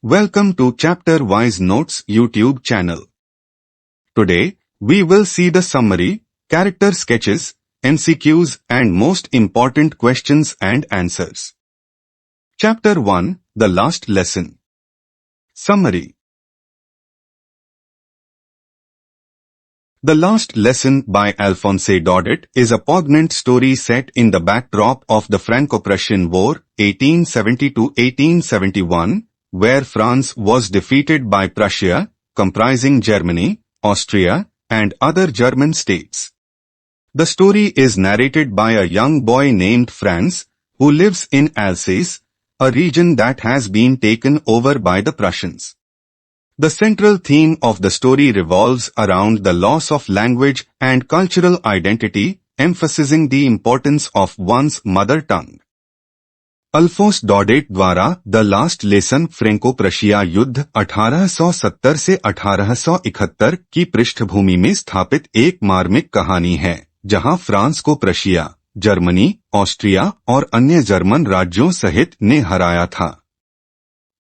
Welcome to Chapter Wise Notes YouTube channel. Today, we will see the summary, character sketches, MCQs and most important questions and answers. Chapter 1, The Last Lesson. Summary. The Last Lesson by Alphonse Daudet is a poignant story set in the backdrop of the Franco-Prussian War, 1870-1871, where France was defeated by Prussia, comprising Germany, Austria, and other German states. The story is narrated by a young boy named Franz, who lives in Alsace, a region that has been taken over by the Prussians. The central theme of the story revolves around the loss of language and cultural identity, emphasizing the importance of one's mother tongue. Alphons डॉडेट द्वारा the last lesson Franco Prussia युद्ध 1870 से 1871 की पृष्ठभूमि में स्थापित एक मार्मिक कहानी है, जहां फ्रांस को प्रशिया, जर्मनी, ऑस्ट्रिया और अन्य जर्मन राज्यों सहित ने हराया था।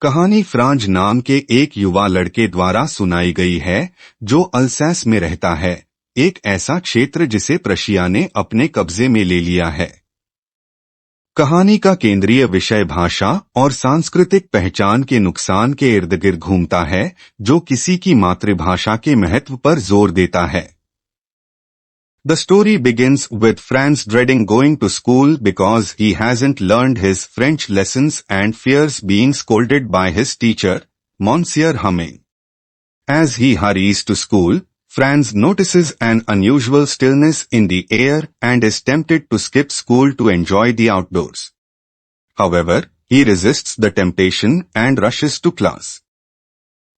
कहानी फ्रांज नाम के एक युवा लड़के द्वारा सुनाई गई है, जो अल्सैस में रहता है, एक ऐसा क्षेत्र जिसे प्रशिया ने अपने कब्जे में ले लिया है। कहानी का केंद्रीय विषय भाषा और सांस्कृतिक पहचान के नुकसान के इर्द-गिर्द घूमता है, जो किसी की मातृभाषा के महत्व पर जोर देता है। The story begins with Franz dreading going to school because he hasn't learned his French lessons and fears being scolded by his teacher, Monsieur Hamel. As he hurries to school, Franz notices an unusual stillness in the air and is tempted to skip school to enjoy the outdoors. However, he resists the temptation and rushes to class.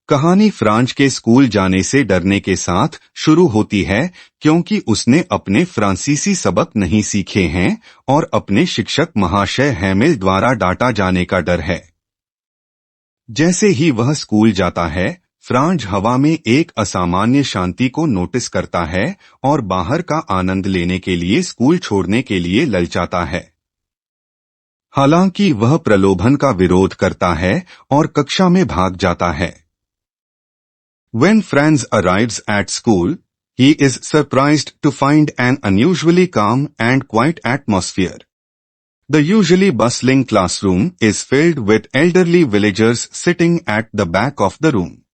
कहानी Franz के school जाने से डरने के साथ शुरू होती है, क्योंकि उसने अपने फ्रांसीसी सबक नहीं सीखे हैं और अपने शिक्षक महाशय हैमेल द्वारा डांटा जाने का डर है। जैसे ही वह स्कूल जाता है, फ्रांज हवा में एक असामान्य शांति को नोटिस करता है और बाहर का आनंद लेने के लिए स्कूल छोड़ने के लिए ललचाता है। हालांकि वह प्रलोभन का विरोध करता है और कक्षा में भाग जाता है। When Franz arrives at school, he is surprised to find an unusually calm and quiet atmosphere. The usually bustling classroom is filled with elderly villagers sitting at the back of the room.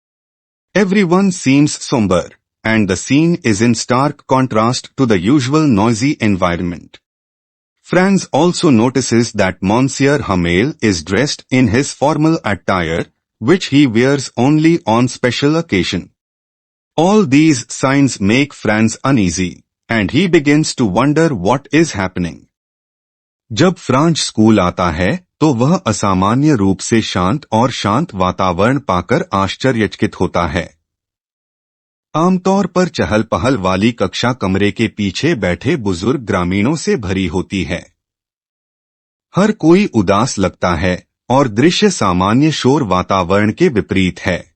Everyone seems somber, and the scene is in stark contrast to the usual noisy environment. Franz also notices that Monsieur Hamel is dressed in his formal attire, which he wears only on special occasion. All these signs make Franz uneasy, and he begins to wonder what is happening. जब Franz school आता है, तो वह असामान्य रूप से शांत और शांत वातावरण पाकर आश्चर्यचकित होता है। आमतौर पर चहल-पहल वाली कक्षा कमरे के पीछे बैठे बुजुर्ग ग्रामीणों से भरी होती है। हर कोई उदास लगता है और दृश्य सामान्य शोर वातावरण के विपरीत है।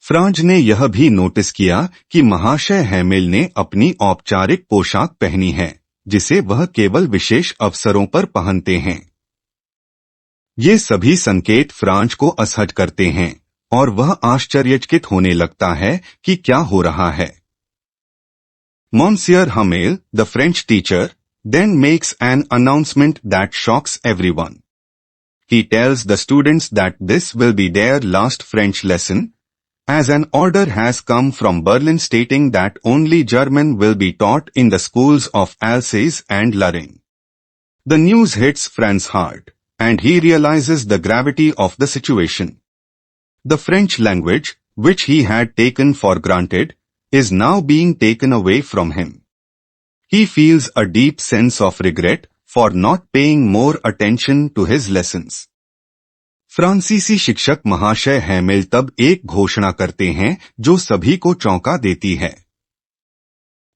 फ्रांज ने यह भी नोटिस किया कि महाशय हैमेल ने अपनी औपचारिक पोशाक पहनी है, जिसे वह केवल विशेष अवसरों पर पहनते हैं। ये सभी संकेत फ्रांज को असहज करते हैं और वह आश्चर्यचकित होने लगता है कि क्या हो रहा है। Monsieur Hamel, the French teacher, then makes an announcement that shocks everyone. He tells the students that this will be their last French lesson, as an order has come from Berlin stating that only German will be taught in the schools of Alsace and Lorraine. The news hits Franz hard, and he realizes the gravity of the situation. The French language, which he had taken for granted, is now being taken away from him. He feels a deep sense of regret for not paying more attention to his lessons. फ्रांसीसी शिक्षक महाशय Hamel तब एक घोषणा करते हैं जो सभी को चौंका देती है।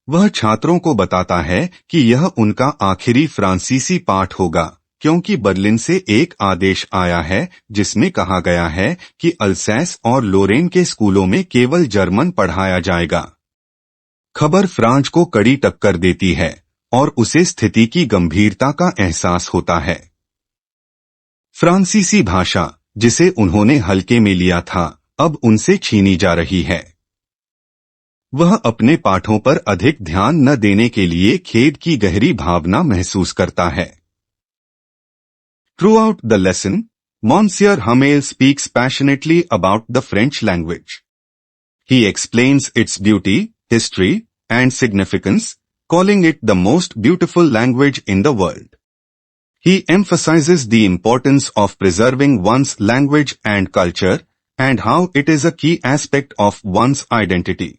वह छात्रों को बताता है कि यह उनका आखिरी फ्रांसीसी पाठ होगा, क्योंकि बर्लिन से एक आदेश आया है जिसमें कहा गया है कि अल्सैस और लोरेन के स्कूलों में केवल जर्मन पढ़ाया जाएगा। खबर फ्रांज को कड़ी टक्कर देती है और उसे स्थिति की गंभीरता का एहसास होता है। फ्रांसीसी भाषा, जिसे उन्होंने हल्के में लिया था, अब उनसे छीनी जा रही है। वह अपने पाठों पर अधिक ध्यान न देने के लिए खेद की गहरी भावना महसूस करता है। Throughout the lesson, Monsieur Hamel speaks passionately about the French language. He explains its beauty, history, and significance, calling it the most beautiful language in the world. He emphasizes the importance of preserving one's language and culture, and how it is a key aspect of one's identity.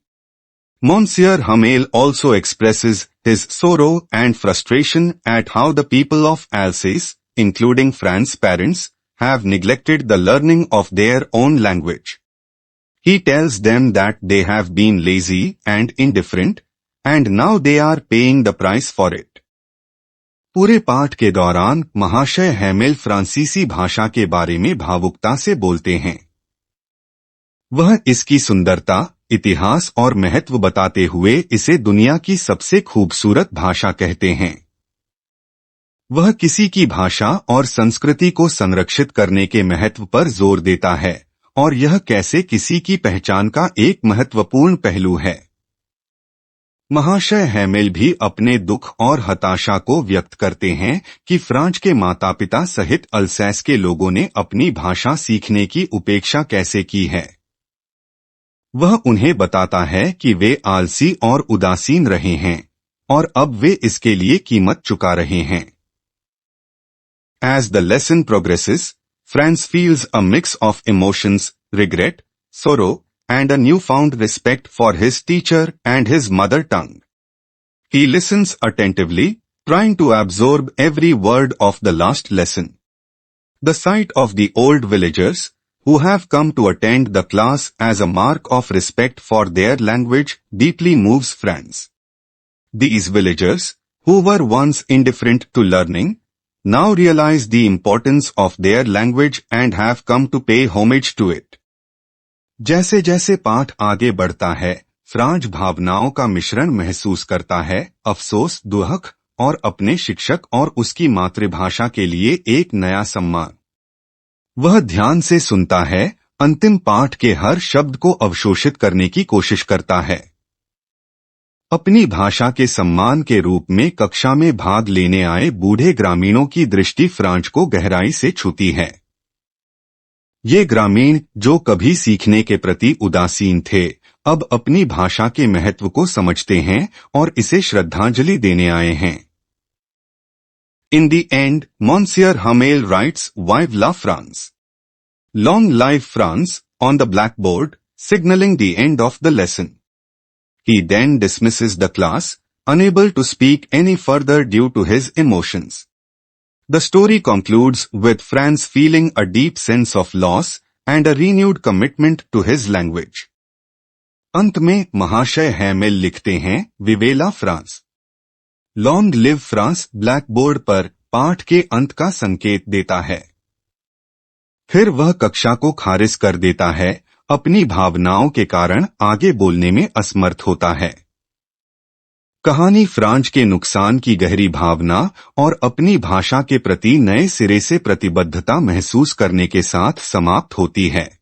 Monsieur Hamel also expresses his sorrow and frustration at how the people of Alsace, including Franz's parents, have neglected the learning of their own language. He tells them that they have been lazy and indifferent, and now they are paying the price for it. पूरे पाठ के दौरान महाशय Hamel फ्रांसीसी भाषा के बारे में भावुकता से बोलते हैं। वह इसकी सुंदरता, इतिहास और महत्व बताते हुए इसे दुनिया की सबसे खूबसूरत भाषा कहते हैं। वह किसी की भाषा और संस्कृति को संरक्षित करने के महत्व पर जोर देता है, और यह कैसे किसी की पहचान का एक महत्वपूर्ण पहलू है। महाशय हैमेल भी अपने दुख और हताशा को व्यक्त करते हैं कि फ्रांस के माता पिता सहित अल्सैस के लोगों ने अपनी भाषा सीखने की उपेक्षा कैसे की है। वह उन्हें बताता है कि वे आलसी और उदासीन रहे हैं, और अब वे इसके लिए कीमत चुका रहे हैं। As the lesson progresses, Franz feels a mix of emotions, regret, sorrow, and a newfound respect for his teacher and his mother tongue. He listens attentively, trying to absorb every word of the last lesson. The sight of the old villagers, who have come to attend the class as a mark of respect for their language, deeply moves Franz. These villagers, who were once indifferent to learning, now realize the importance of their language and have come to pay homage to it. जैसे जैसे पाठ आगे बढ़ता है, Franz भावनाओं का मिश्रण महसूस करता है, अफसोस, दुख और अपने शिक्षक और उसकी मातृभाषा के लिए एक नया सम्मान। वह ध्यान से सुनता है, अंतिम पाठ के हर शब्द को अवशोषित करने की कोशिश करता है। अपनी भाषा के सम्मान के रूप में कक्षा में भाग लेने आए बूढ़े ग्रामीणों की दृष्टि फ्रांज को गहराई से छूती है। ये ग्रामीण, जो कभी सीखने के प्रति उदासीन थे, अब अपनी भाषा के महत्व को समझते हैं और इसे श्रद्धांजलि देने आए हैं। In the end, Monsieur Hamel writes, "Vive la France! Long live France," on the blackboard, signaling the end of the lesson. He then dismisses the class, unable to speak any further due to his emotions. The story concludes with Franz feeling a deep sense of loss and a renewed commitment to his language. अंत में महाशय Hamel लिखते हैं, "विवे ला France! Long live France" blackboard पर पाठ के अंत का संकेत देता है। फिर वह कक्षा को खारिज कर देता है, अपनी भावनाओं के कारण आगे बोलने में असमर्थ होता है। कहानी फ्रांस के नुकसान की गहरी भावना और अपनी भाषा के प्रति नए सिरे से प्रतिबद्धता महसूस करने के साथ समाप्त होती है।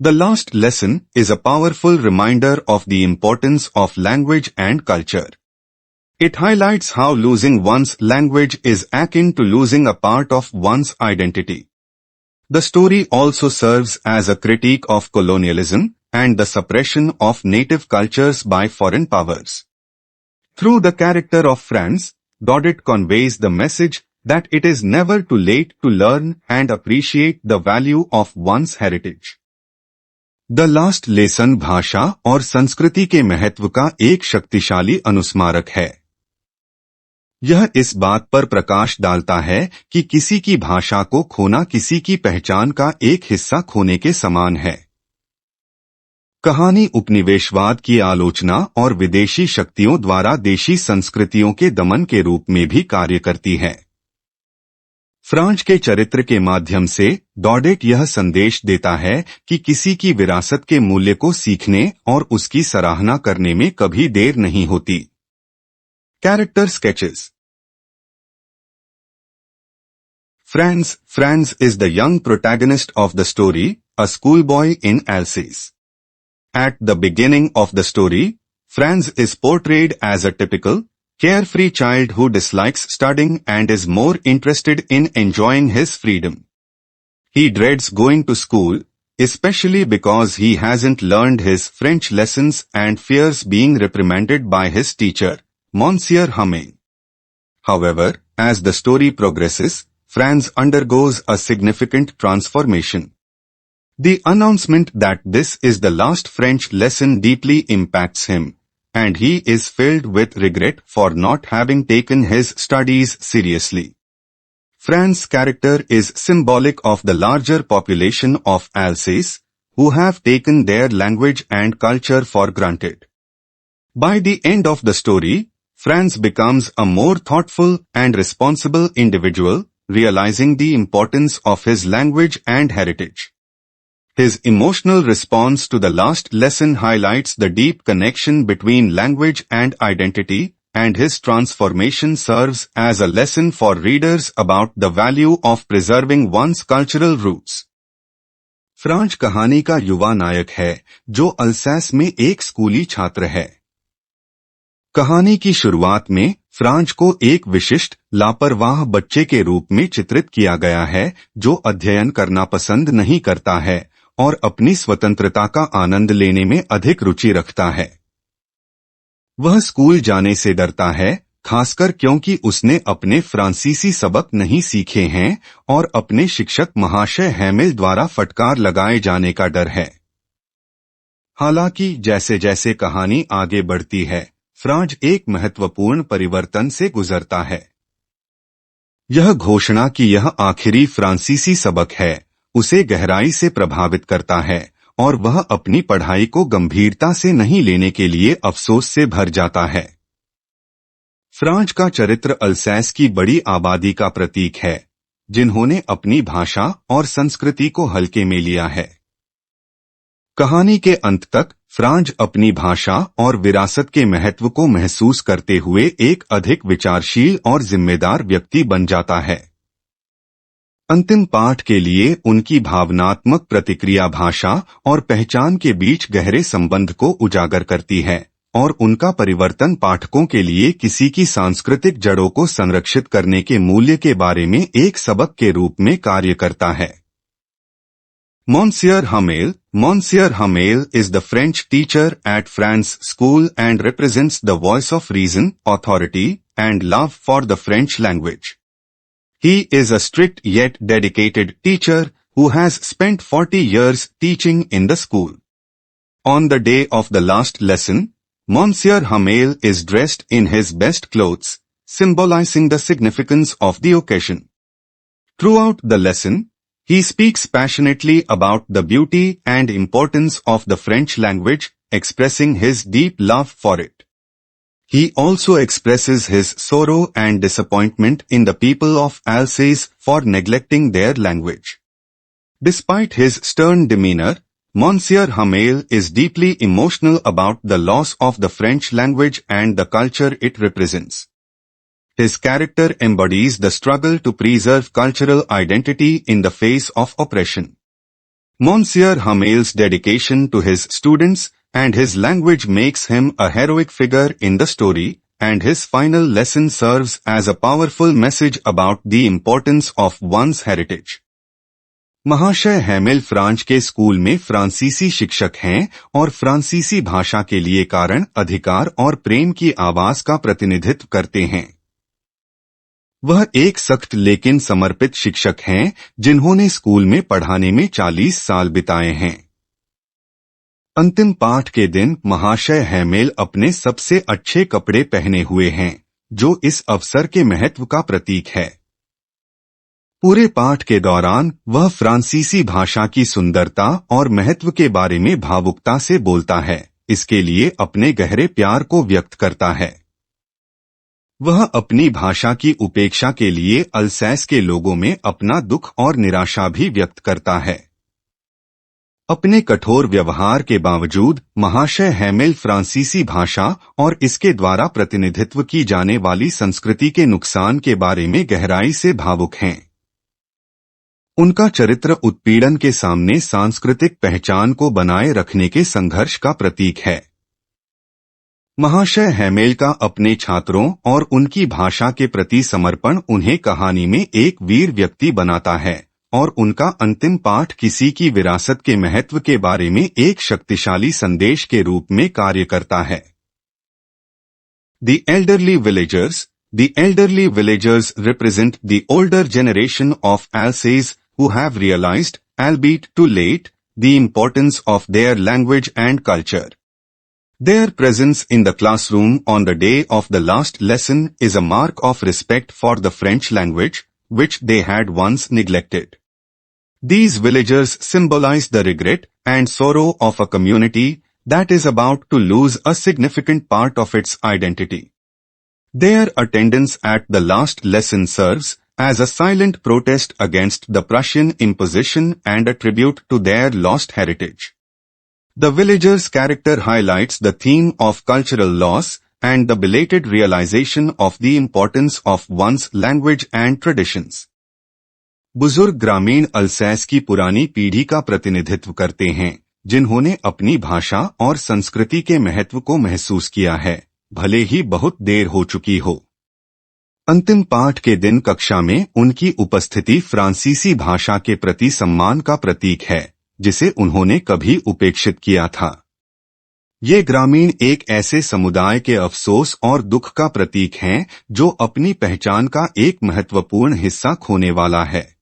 The last lesson is a powerful reminder of the importance of language and culture. It highlights how losing one's language is akin to losing a part of one's identity. The story also serves as a critique of colonialism and the suppression of native cultures by foreign powers. Through the character of Franz, Daudet conveys the message that it is never too late to learn and appreciate the value of one's heritage. The last lesson भाषा और संस्कृति के महत्व का एक शक्तिशाली अनुस्मारक है। यह इस बात पर प्रकाश डालता है कि किसी की भाषा को खोना किसी की पहचान का एक हिस्सा खोने के समान है। कहानी उपनिवेशवाद की आलोचना और विदेशी शक्तियों द्वारा देशी संस्कृतियों के दमन के रूप में भी कार्य करती है। फ्रांस के चरित्र के माध्यम से डॉडेट यह संदेश देता है कि किसी की विरासत के मूल्य को सीखने और उसकी सराहना करने में कभी देर नहीं होती। Character sketches. Franz is the young protagonist of the story, a schoolboy in Alsace. At the beginning of the story, Franz is portrayed as a typical, carefree child who dislikes studying and is more interested in enjoying his freedom. He dreads going to school, especially because he hasn't learned his French lessons and fears being reprimanded by his teacher, Monsieur Hamel. However, as the story progresses, Franz undergoes a significant transformation. The announcement that this is the last French lesson deeply impacts him, and he is filled with regret for not having taken his studies seriously. Franz's character is symbolic of the larger population of Alsace, who have taken their language and culture for granted. By the end of the story, Franz becomes a more thoughtful and responsible individual, realizing the importance of his language and heritage. His emotional response to the last lesson highlights the deep connection between language and identity, and his transformation serves as a lesson for readers about the value of preserving one's cultural roots. Franz कहानी का युवा नायक है, जो अल्सैस में एक स्कूली छात्र है। कहानी की शुरुआत में फ्रांज को एक विशिष्ट, लापरवाह बच्चे के रूप में चित्रित किया गया है, जो अध्ययन करना पसंद नहीं करता है और अपनी स्वतंत्रता का आनंद लेने में अधिक रुचि रखता है। वह स्कूल जाने से डरता है, खासकर क्योंकि उसने अपने फ्रांसीसी सबक नहीं सीखे हैं और अपने शिक्षक महाशय हैमेल द्वारा फटकार लगाए जाने का डर है। हालांकि जैसे जैसे कहानी आगे बढ़ती है, फ्रांज एक महत्वपूर्ण परिवर्तन से गुजरता है। यह घोषणा कि यह आखिरी फ्रांसीसी सबक है, उसे गहराई से प्रभावित करता है और वह अपनी पढ़ाई को गंभीरता से नहीं लेने के लिए अफसोस से भर जाता है। फ्रांज का चरित्र अल्सैस की बड़ी आबादी का प्रतीक है, जिन्होंने अपनी भाषा और संस्कृति को हल्के में लिया है। कहानी के अंत तक फ्रांज अपनी भाषा और विरासत के महत्व को महसूस करते हुए एक अधिक विचारशील और जिम्मेदार व्यक्ति बन जाता है। अंतिम पाठ के लिए उनकी भावनात्मक प्रतिक्रिया भाषा और पहचान के बीच गहरे संबंध को उजागर करती है और उनका परिवर्तन पाठकों के लिए किसी की सांस्कृतिक जड़ों को संरक्षित करने के मूल्य के बारे में एक सबक के रूप में कार्य करता है। Monsieur Hamel is the French teacher at Franz school and represents the voice of reason, authority, and love for the French language. He is a strict yet dedicated teacher who has spent 40 years teaching in the school. On the day of the last lesson, Monsieur Hamel is dressed in his best clothes, symbolizing the significance of the occasion. Throughout the lesson, he speaks passionately about the beauty and importance of the French language, expressing his deep love for it. He also expresses his sorrow and disappointment in the people of Alsace for neglecting their language. Despite his stern demeanor, Monsieur Hamel is deeply emotional about the loss of the French language and the culture it represents. His character embodies the struggle to preserve cultural identity in the face of oppression. Monsieur Hamel's dedication to his students and his language makes him a heroic figure in the story, and his final lesson serves as a powerful message about the importance of one's heritage. महाशय Hamel French के school में फ्रांसीसी शिक्षक हैं और फ्रांसीसी भाषा के लिए कारण, अधिकार और प्रेम की आवाज का प्रतिनिधित्व करते हैं। वह एक सख्त लेकिन समर्पित शिक्षक हैं, जिन्होंने स्कूल में पढ़ाने में 40 साल बिताए हैं। अंतिम पाठ के दिन महाशय हैमेल अपने सबसे अच्छे कपड़े पहने हुए हैं, जो इस अवसर के महत्व का प्रतीक है। पूरे पाठ के दौरान वह फ्रांसीसी भाषा की सुंदरता और महत्व के बारे में भावुकता से बोलता है, इसके लिए अपने गहरे प्यार को व्यक्त करता है। वह अपनी भाषा की उपेक्षा के लिए अल्सैस के लोगों में अपना दुख और निराशा भी व्यक्त करता है। अपने कठोर व्यवहार के बावजूद महाशय हैमेल फ्रांसीसी भाषा और इसके द्वारा प्रतिनिधित्व की जाने वाली संस्कृति के नुकसान के बारे में गहराई से भावुक हैं। उनका चरित्र उत्पीड़न के सामने सांस्कृतिक पहचान को बनाए रखने के संघर्ष का प्रतीक है। महाशय हैमेल का अपने छात्रों और उनकी भाषा के प्रति समर्पण उन्हें कहानी में एक वीर व्यक्ति बनाता है, और उनका अंतिम पाठ किसी की विरासत के महत्व के बारे में एक शक्तिशाली संदेश के रूप में कार्य करता है। The elderly villagers represent the older generation of Alsace who have realized, albeit too late, the importance of their language and culture. Their presence in the classroom on the day of the last lesson is a mark of respect for the French language, which they had once neglected. These villagers symbolize the regret and sorrow of a community that is about to lose a significant part of its identity. Their attendance at the last lesson serves as a silent protest against the Prussian imposition and a tribute to their lost heritage. The villagers' character highlights the theme of cultural loss and the belated realization of the importance of one's language and traditions. बुजुर्ग ग्रामीण अल्सैस की पुरानी पीढ़ी का प्रतिनिधित्व करते हैं, जिन्होंने अपनी भाषा और संस्कृति के महत्व को महसूस किया है, भले ही बहुत देर हो चुकी हो। अंतिम पाठ के दिन कक्षा में उनकी उपस्थिति फ्रांसीसी भाषा के प्रति सम्मान का प्रतीक है, जिसे उन्होंने कभी उपेक्षित किया था। ये ग्रामीण एक ऐसे समुदाय के अफसोस और दुख का प्रतीक हैं, जो अपनी पहचान का एक महत्वपूर्ण हिस्सा खोने वाला है।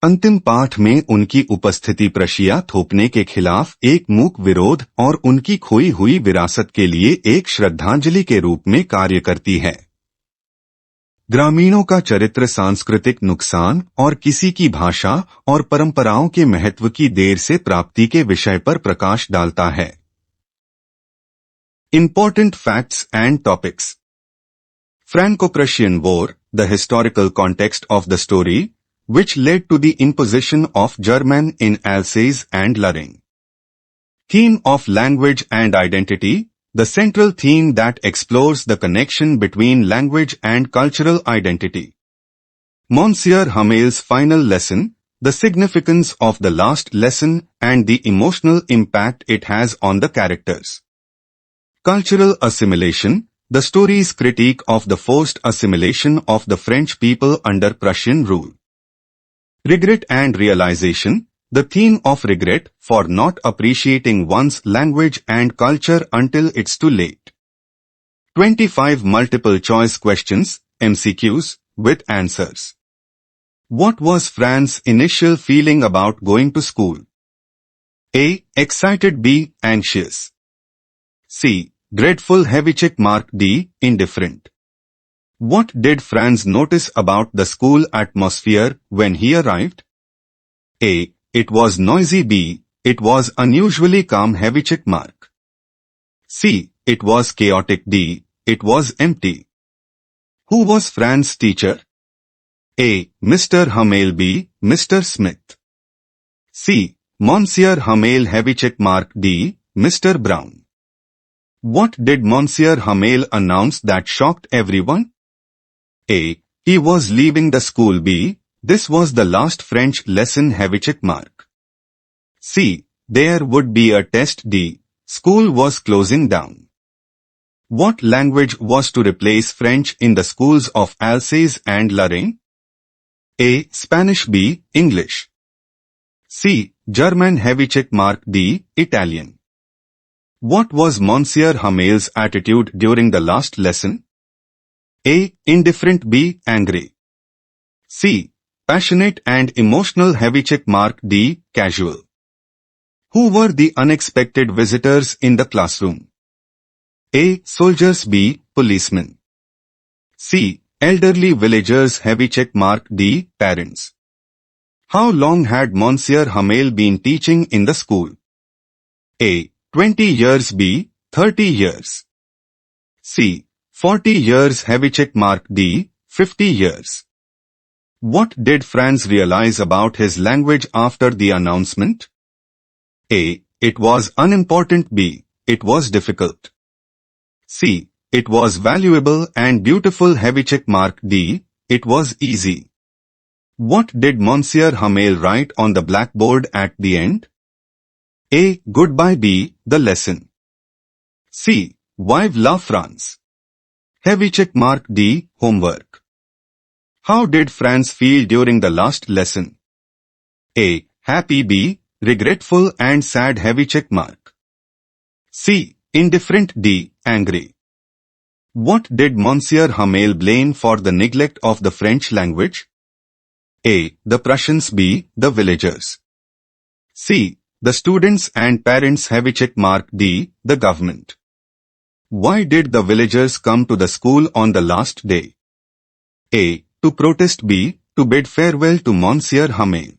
अंतिम पाठ में उनकी उपस्थिति प्रशिया थोपने के खिलाफ एक मूक विरोध और उनकी खोई हुई विरासत के लिए एक श्रद्धांजलि के रूप में कार्य करती है। ग्रामीणों का चरित्र सांस्कृतिक नुकसान और किसी की भाषा और परंपराओं के महत्व की देर से प्राप्ति के विषय पर प्रकाश डालता है। Important facts and topics. Franco-Prussian War, the historical context of the story, which led to the imposition of German in Alsace and Lorraine. Theme of language and identity, the central theme that explores the connection between language and cultural identity. Monsieur Hamel's final lesson, the significance of the last lesson and the emotional impact it has on the characters. Cultural assimilation, the story's critique of the forced assimilation of the French people under Prussian rule. Regret and realization, the theme of regret for not appreciating one's language and culture until it's too late. 25 multiple choice questions, MCQs, with answers. What was Franz's initial feeling about going to school? A. Excited. B. Anxious. C. Dreadful. D. Indifferent. What did Franz notice about the school atmosphere when he arrived? A. It was noisy. B. It was unusually calm. C. It was chaotic. D. It was empty. Who was Franz's teacher? A. Mr. Hamel. B. Mr. Smith. C. Monsieur Hamel. D. Mr. Brown. What did Monsieur Hamel announce that shocked everyone? A. He was leaving the school. B. This was the last French lesson. C. There would be a test. D. School was closing down. What language was to replace French in the schools of Alsace and Lorraine? A. Spanish. B. English. C. German. D. Italian. What was Monsieur Hamel's attitude during the last lesson? A. Indifferent. B. Angry. C. Passionate and emotional. D. Casual. Who were the unexpected visitors in the classroom? A. Soldiers. B. Policemen. C. Elderly villagers. D. Parents. How long had Monsieur Hamel been teaching in the school? A. 20 years. B. 30 years. C. 40 years. D. 50 years. What did Franz realize about his language after the announcement? A. It was unimportant. B. It was difficult. C. It was valuable and beautiful. D. It was easy. What did Monsieur Hamel write on the blackboard at the end? A. Goodbye. B. The lesson. C. Vive la France. Heavy check mark. D. Homework. How did Franz feel during the last lesson? A. Happy. B. Regretful and sad. Heavy check mark. C. Indifferent. D. Angry. What did Monsieur Hamel blame for the neglect of the French language? A. The Prussians. B. The villagers. C. The students and parents. Heavy check mark. D. The government. Why did the villagers come to the school on the last day? A. To protest. B. To bid farewell to Monsieur Hamel.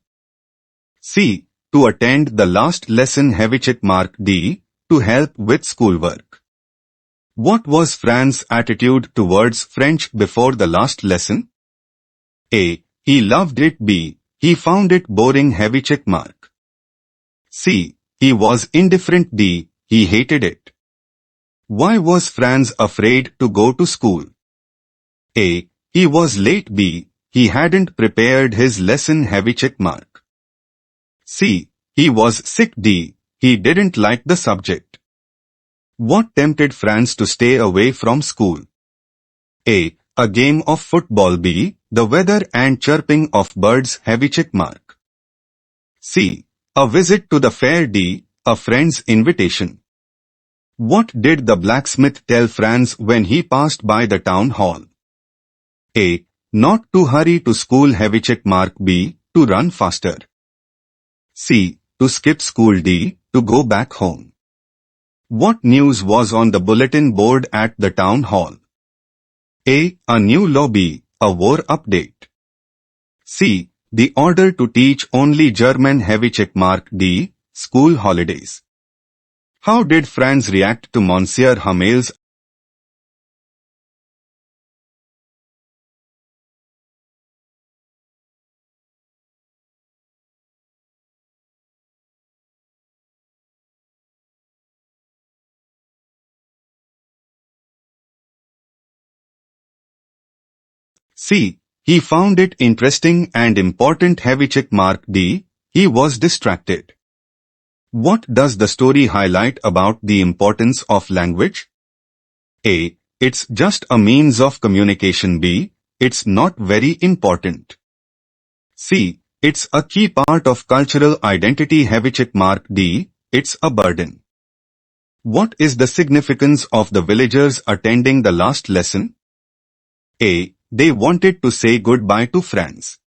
C. To attend the last lesson. Heavy check mark. D. To help with schoolwork. What was Franz's attitude towards French before the last lesson? A. He loved it. B. He found it boring. Heavy check mark. C. He was indifferent. D. He hated it. Why was Franz afraid to go to school? A. He was late. B. He hadn't prepared his lesson. Heavy check mark. C. He was sick. D. He didn't like the subject. What tempted Franz to stay away from school? A. A game of football. B. The weather and chirping of birds. Heavy check mark. C. A visit to the fair. D. A friend's invitation. What did the blacksmith tell Franz when he passed by the town hall? A. Not to hurry to school. Heavy check mark. B. To run faster. C. To skip school. D. To go back home. What news was on the bulletin board at the town hall? A. A new law. B. A war update. C. The order to teach only German. Heavy check mark. D. School holidays. How did Franz react to Monsieur Hamel's? C. He found it interesting and important. Heavy check mark. D. He was distracted. What does the story highlight about the importance of language? A. It's just a means of communication. B. It's not very important. C. It's a key part of cultural identity. Heavy check mark. D. It's a burden. What is the significance of the villagers attending the last lesson? A. They wanted to say goodbye to Franz.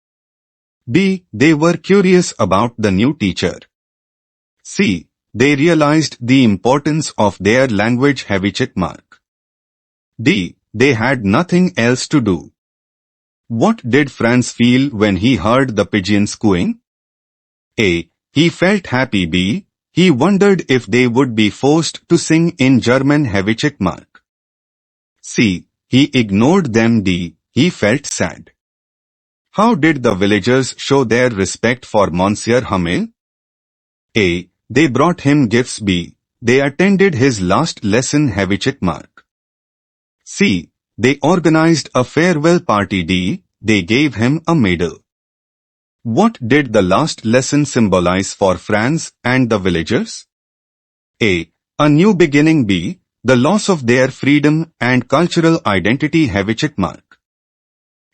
B. They were curious about the new teacher. C. They realized the importance of their language. Heavy check mark. D. They had nothing else to do. What did Franz feel when he heard the pigeons cooing? A. He felt happy. B. He wondered if they would be forced to sing in German. Heavy check mark. C. He ignored them. D. He felt sad. How did the villagers show their respect for Monsieur Hamel? A. They brought him gifts. B. They attended his last lesson. Heavy check mark. C. They organized a farewell party. D. They gave him a medal. What did the last lesson symbolize for Franz and the villagers? A. A new beginning. B. The loss of their freedom and cultural identity. Heavy check mark.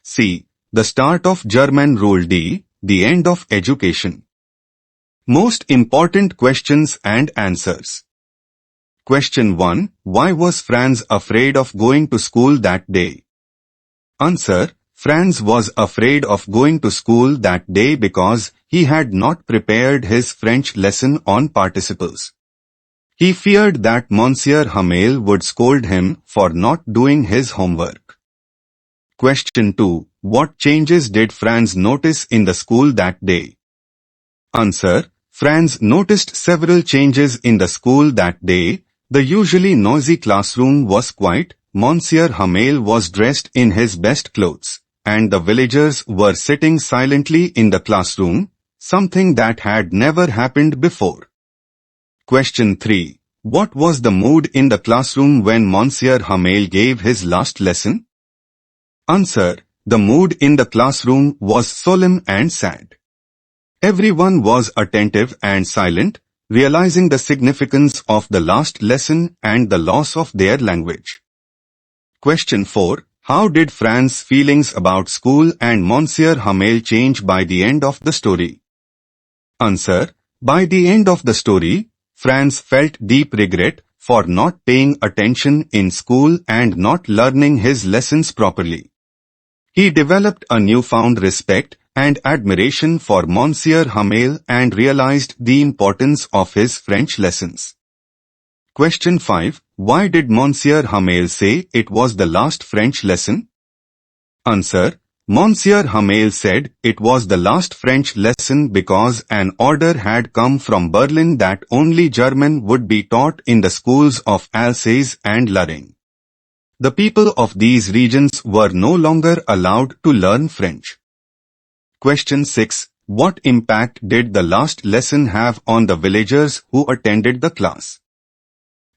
C. The start of German rule. D. The end of education. Most important questions and answers. Question 1. Why was Franz afraid of going to school that day? Answer. Franz was afraid of going to school that day because he had not prepared his French lesson on participles. He feared that Monsieur Hamel would scold him for not doing his homework. Question 2. What changes did Franz notice in the school that day? Answer. Franz noticed several changes in the school that day. The usually noisy classroom was quiet, Monsieur Hamel was dressed in his best clothes, and the villagers were sitting silently in the classroom, something that had never happened before. Question 3. What was the mood in the classroom when Monsieur Hamel gave his last lesson? Answer. the mood in the classroom was solemn and sad. Everyone was attentive and silent, realizing the significance of the last lesson and the loss of their language. Question 4. How did Franz's feelings about school and Monsieur Hamel change by the end of the story? Answer. By the end of the story, Franz felt deep regret for not paying attention in school and not learning his lessons properly. He developed a newfound respect and admiration for Monsieur Hamel and realized the importance of his French lessons. Question 5. Why did Monsieur Hamel say it was the last French lesson? Answer. Monsieur Hamel said it was the last French lesson because an order had come from Berlin that only German would be taught in the schools of Alsace and Lorraine. The people of these regions were no longer allowed to learn French. Question 6. What impact did the last lesson have on the villagers who attended the class?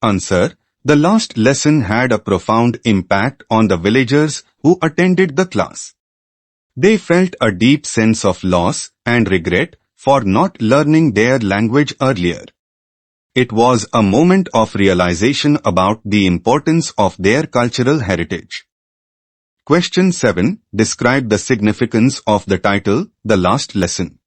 Answer. The last lesson had a profound impact on the villagers who attended the class. They felt a deep sense of loss and regret for not learning their language earlier. It was a moment of realization about the importance of their cultural heritage. Question 7. Describe the significance of the title, The Last Lesson.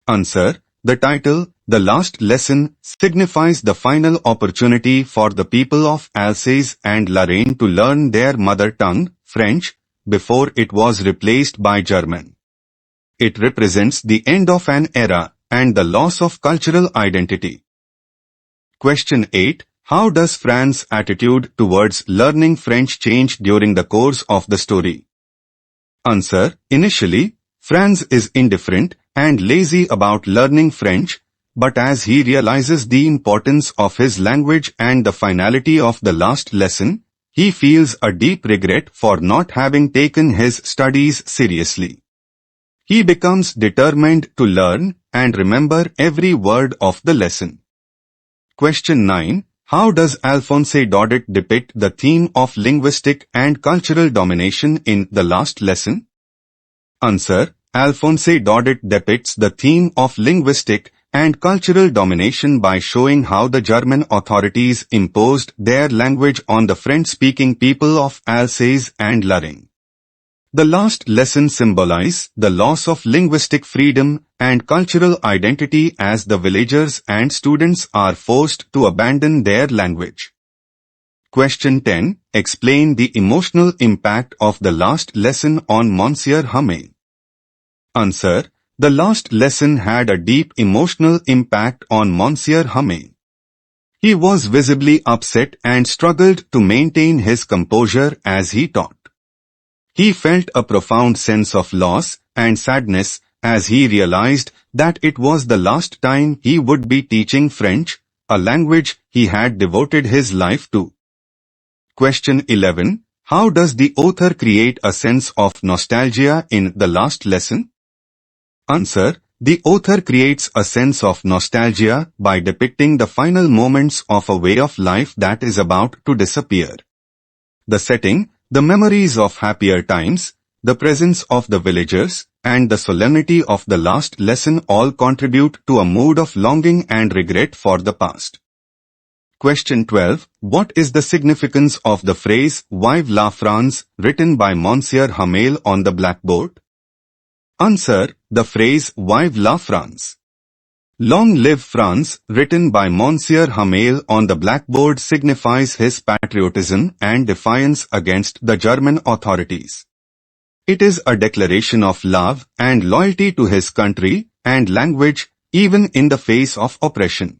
Answer. The title, The Last Lesson, signifies the final opportunity for the people of Alsace and Lorraine to learn their mother tongue, French, before it was replaced by German. It represents the end of an era and the loss of cultural identity. Question 8. How does Franz's attitude towards learning French change during the course of the story? Answer. Initially, Franz is indifferent and lazy about learning French, but as he realizes the importance of his language and the finality of the last lesson, he feels a deep regret for not having taken his studies seriously. He becomes determined to learn and remember every word of the lesson. Question 9. How does Alphonse Daudet depict the theme of linguistic and cultural domination in the last lesson? Answer. Alphonse Daudet depicts the theme of linguistic and cultural domination by showing how the German authorities imposed their language on the French-speaking people of Alsace and Lorraine. The last lesson symbolizes the loss of linguistic freedom and cultural identity as the villagers and students are forced to abandon their language. Question 10. Explain the emotional impact of the last lesson on Monsieur Hamel. Answer. The last lesson had a deep emotional impact on Monsieur Hamel. He was visibly upset and struggled to maintain his composure as he taught. He felt a profound sense of loss and sadness as he realized that it was the last time he would be teaching French, a language he had devoted his life to. Question 11. How does the author create a sense of nostalgia in the last lesson? Answer. The author creates a sense of nostalgia by depicting the final moments of a way of life that is about to disappear. The setting, the memories of happier times, the presence of the villagers, and the solemnity of the last lesson all contribute to a mood of longing and regret for the past. Question 12. What is the significance of the phrase Vive la France written by Monsieur Hamel on the blackboard? Answer. The phrase Vive la France. Long live France, written by Monsieur Hamel on the blackboard, signifies his patriotism and defiance against the German authorities. It is a declaration of love and loyalty to his country and language, even in the face of oppression.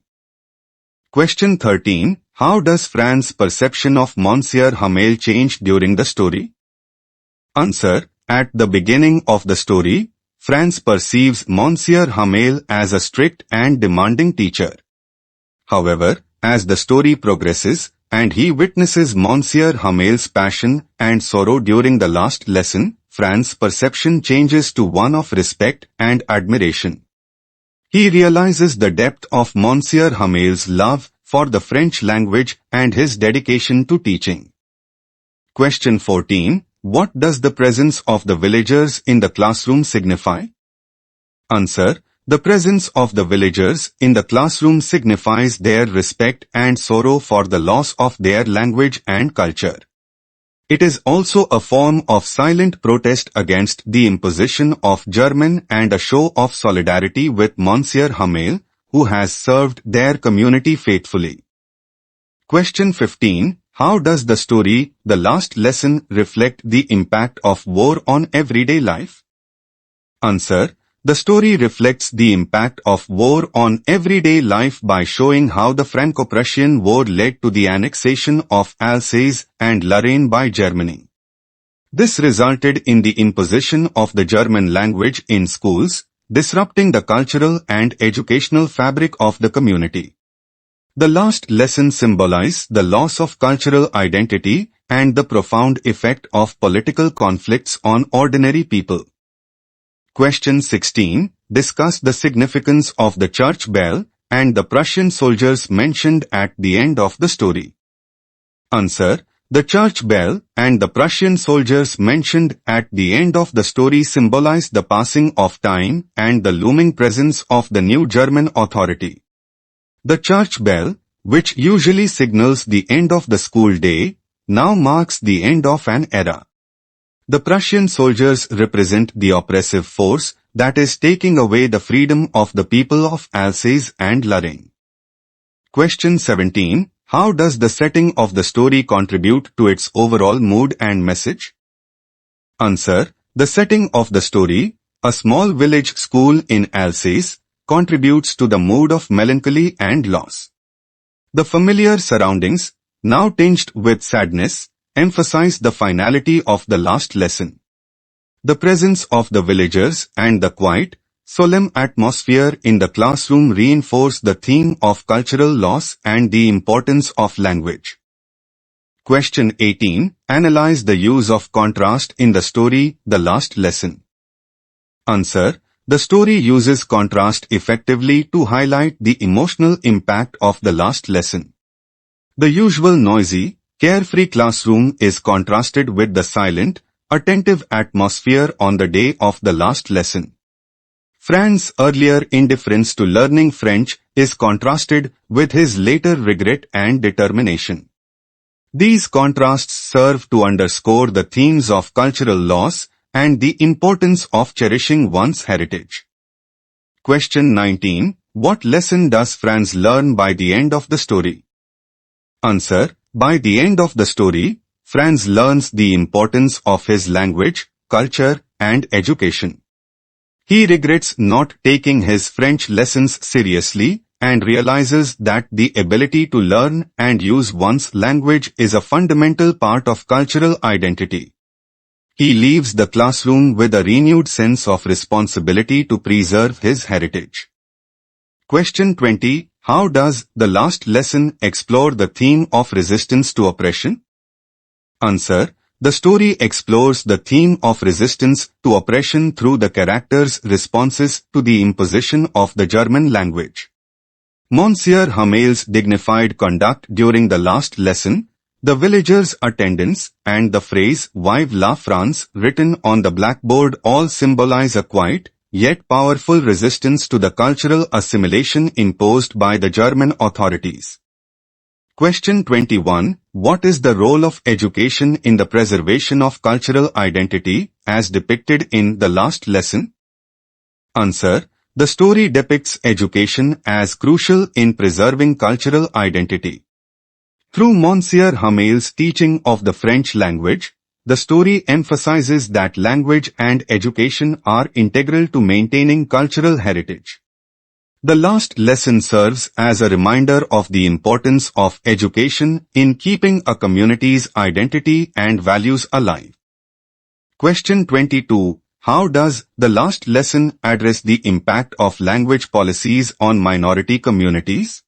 Question 13. How does Franz's perception of Monsieur Hamel change during the story? Answer. At the beginning of the story, Franz perceives Monsieur Hamel as a strict and demanding teacher. However, as the story progresses, and he witnesses Monsieur Hamel's passion and sorrow during the last lesson, Franz's perception changes to one of respect and admiration. He realizes the depth of Monsieur Hamel's love for the French language and his dedication to teaching. Question 14. what does the presence of the villagers in the classroom signify? Answer. The presence of the villagers in the classroom signifies their respect and sorrow for the loss of their language and culture. It is also a form of silent protest against the imposition of German and a show of solidarity with Monsieur Hamel, who has served their community faithfully. Question 15. How does the story, The Last Lesson, reflect the impact of war on everyday life? Answer. The story reflects the impact of war on everyday life by showing how the Franco-Prussian War led to the annexation of Alsace and Lorraine by Germany. This resulted in the imposition of the German language in schools, disrupting the cultural and educational fabric of the community. The last lesson symbolizes the loss of cultural identity and the profound effect of political conflicts on ordinary people. Question 16. Discuss the significance of the church bell and the Prussian soldiers mentioned at the end of the story. Answer. The church bell and the Prussian soldiers mentioned at the end of the story symbolize the passing of time and the looming presence of the new German authority. The church bell, which usually signals the end of the school day, now marks the end of an era. The Prussian soldiers represent the oppressive force that is taking away the freedom of the people of Alsace and Lorraine. Question 17. How does the setting of the story contribute to its overall mood and message? Answer. The setting of the story, a small village school in Alsace, contributes to the mood of melancholy and loss. The familiar surroundings, now tinged with sadness, emphasize the finality of the last lesson. The presence of the villagers and the quiet, solemn atmosphere in the classroom reinforce the theme of cultural loss and the importance of language. Question 18. Analyze the use of contrast in the story, The Last Lesson. Answer. The story uses contrast effectively to highlight the emotional impact of the last lesson. The usual noisy, carefree classroom is contrasted with the silent, attentive atmosphere on the day of the last lesson. Franz's earlier indifference to learning French is contrasted with his later regret and determination. These contrasts serve to underscore the themes of cultural loss and the importance of cherishing one's heritage. Question 19. What lesson does Franz learn by the end of the story? Answer. By the end of the story, Franz learns the importance of his language, culture, and education. He regrets not taking his French lessons seriously and realizes that the ability to learn and use one's language is a fundamental part of cultural identity. He leaves the classroom with a renewed sense of responsibility to preserve his heritage. Question 20. How does The Last Lesson explore the theme of resistance to oppression? Answer. The story explores the theme of resistance to oppression through the characters' responses to the imposition of the German language. Monsieur Hamel's dignified conduct during the last lesson, the villagers' attendance, and the phrase "Vive la France" written on the blackboard all symbolize a quiet, yet powerful resistance to the cultural assimilation imposed by the German authorities. Question 21. What is the role of education in the preservation of cultural identity, as depicted in The Last Lesson? Answer. The story depicts education as crucial in preserving cultural identity. Through Monsieur Hamel's teaching of the French language, the story emphasizes that language and education are integral to maintaining cultural heritage. The last lesson serves as a reminder of the importance of education in keeping a community's identity and values alive. Question 22. How does The Last Lesson address the impact of language policies on minority communities?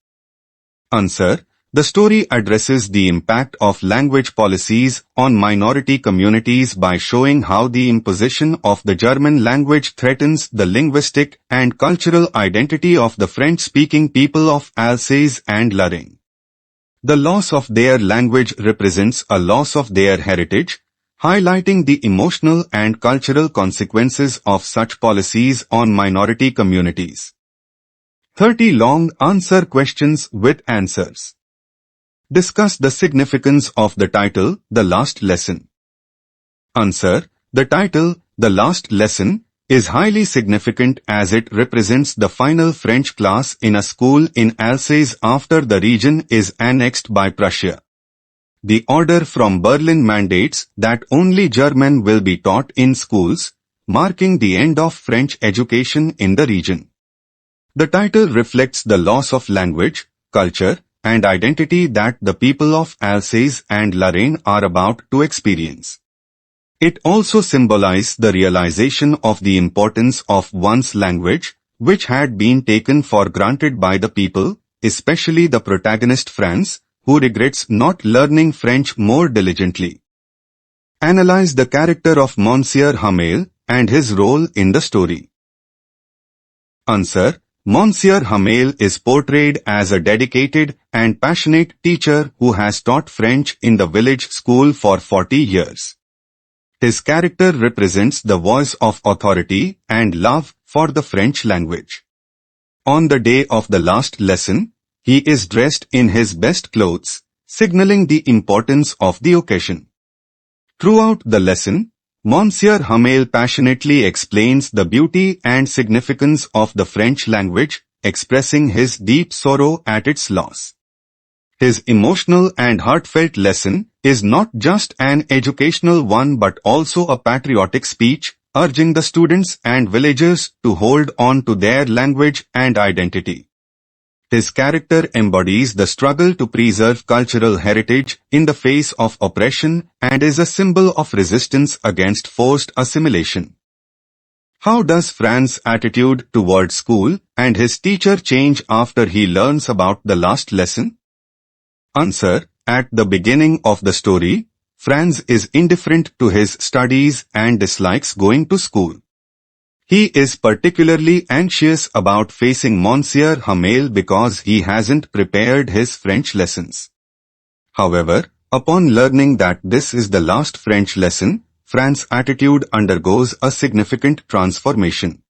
Answer. The story addresses the impact of language policies on minority communities by showing how the imposition of the German language threatens the linguistic and cultural identity of the French-speaking people of Alsace and Lorraine. The loss of their language represents a loss of their heritage, highlighting the emotional and cultural consequences of such policies on minority communities. 30 long answer questions with answers. Discuss the significance of the title, The Last Lesson. Answer. The title, The Last Lesson, is highly significant as it represents the final French class in a school in Alsace after the region is annexed by Prussia. The order from Berlin mandates that only German will be taught in schools, marking the end of French education in the region. The title reflects the loss of language, culture, and identity that the people of Alsace and Lorraine are about to experience. It also symbolizes the realization of the importance of one's language, which had been taken for granted by the people, especially the protagonist Franz, who regrets not learning French more diligently. Analyze the character of Monsieur Hamel and his role in the story. Answer. Monsieur Hamel is portrayed as a dedicated and passionate teacher who has taught French in the village school for 40 years. His character represents the voice of authority and love for the French language. On the day of the last lesson, he is dressed in his best clothes, signaling the importance of the occasion. Throughout the lesson, Monsieur Hamel passionately explains the beauty and significance of the French language, expressing his deep sorrow at its loss. His emotional and heartfelt lesson is not just an educational one but also a patriotic speech, urging the students and villagers to hold on to their language and identity. His character embodies the struggle to preserve cultural heritage in the face of oppression and is a symbol of resistance against forced assimilation. How does Franz's attitude toward school and his teacher change after he learns about the last lesson? Answer. At the beginning of the story, Franz is indifferent to his studies and dislikes going to school. He is particularly anxious about facing Monsieur Hamel because he hasn't prepared his French lessons. However, upon learning that this is the last French lesson, Franz's attitude undergoes a significant transformation.